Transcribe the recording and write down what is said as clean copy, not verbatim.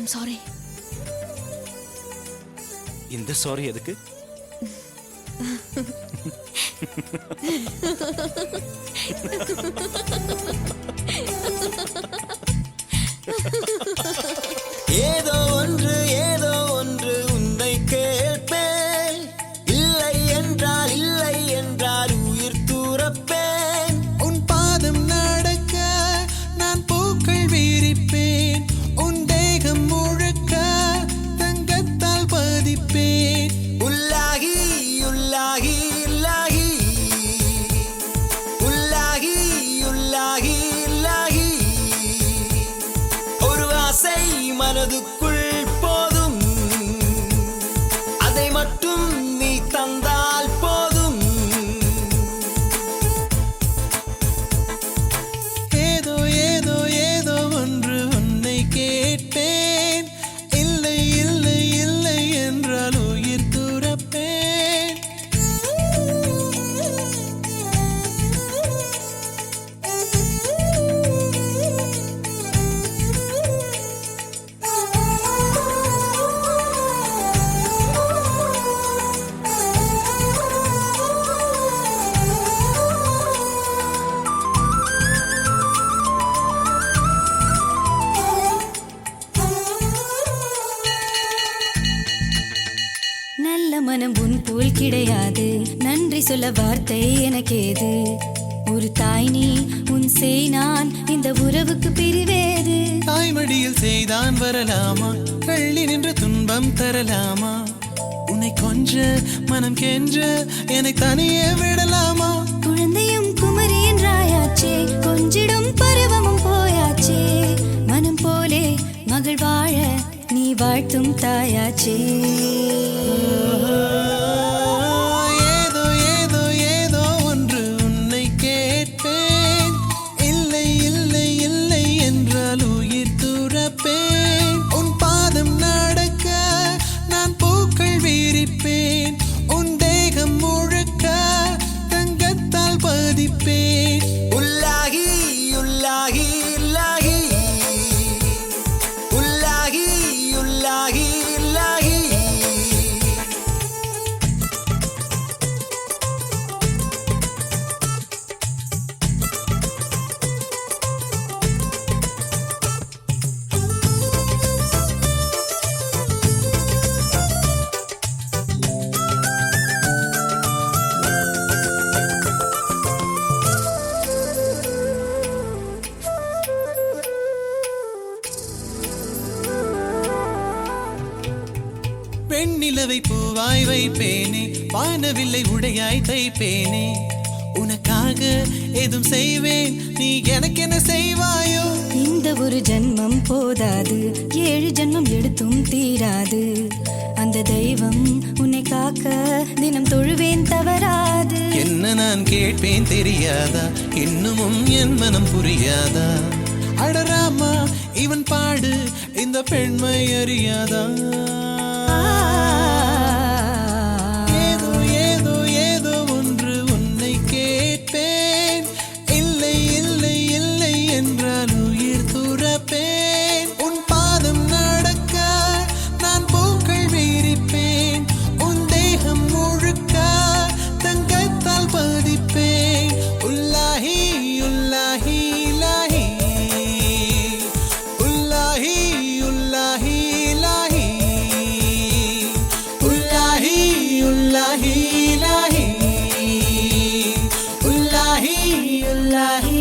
I'm sorry. இந்த sorry எதுக்கு? ஏதோ ஒன்று உன்னை கேட்பேன். இல்லை என்றால் உயிர் தூரப்பேன். உன் பாதம் நடக்க நான் பூக்கள் விரிப்பேன். உன் தேகம் முழுக்க தங்கத்தால் பதிப்பேன். உள்ளாகி உள்ளாகி உள்ளாகி உள்ளாகி உள்ளாகி உள்ளாகி ஒரு ஆசை மனதுக்குள் போதும். அதை மட்டும் நீ தந்தால் போதும். ஏதோ ஏதோ ஏதோ ஒன்று உன்னை கேட்பேன். இல்லை இல்லை இல்லை என்றால் உயிர் துறப்பேன். நல்ல மனம் உன் போல் கிடையாது. நன்றி சொல்ல வார்த்தை எனக்கேது. ஒரு தாய் நீ, உன் செய் நான், இந்த உறவுக்கு பிரிவேது. தாய்மடியில் செய்தான் வரலாமா? கள்ளி நின்று துன்பம் தரலாமா? உன்னை கொஞ்ச மனம் கென்ற என்னை தனியே விடலாமா? குழந்தையும் குமரி என்றாயாச்சே, கொஞ்சிடும் பருவமும் போயாச்சே. மனம் போலே மகள் வாழ நீ வாழ்த்தும் தாயாச்சே. ஏதோ ஏதோ ஏதோ ஒன்று உன்னை கேட்பேன். இல்லை இல்லை இல்லை என்றால் உயிர் துறப்பேன். உன் பாதம் நடக்க நான் பூக்கள் விரிப்பேன். உன் தேகம் முழுக்க தங்கத்தால் பதிப்பேன். உள்ளாகி உள்ளாகி உள்ளாகி உள்ளாகி உள்ளாகி உள்ளாகி வெண்ணிலவை பூவாய் வைப்பேனே, வானவில்லை உடையாய் தைப்பேனே. உனக்காக ஏதும் செய்வேன், நீ எனக்கு என்ன செய்வாயோ? இந்த ஒரு ஜென்மம் போதாது, 7 ஜென்மம் எடுத்தும் தீராது. அந்த தெய்வம் உன்னை காக்க தினம் தொழுவேன் தவறாது. என்ன நான் கேட்பேன் தெரியாதா? இன்னமும் என் மனம் புரியாதா? அடராமா இவன் பாடு, இந்த பெண்மை அறியாதா? ஏதோ ஏதோ ஏதோ ஒன்று உன்னை கேட்பேன். இல்லை இல்லை இல்லை என்றால் உயிர் துறப்பேன். உன் பாதம் நடக்க நான் பூக்கள் விரிப்பேன். உன் தேகம் முழுக்க தங்கத்தால் பதிப்பேன். உள்ளாஹி உள்ளாஹி இலாஹி உள்ளாஹி உள்ளாஹி இலாஹி உள்ளாஹி உள்ளாஹி இலாஹி உள்ளாஹி உள்ளாஹி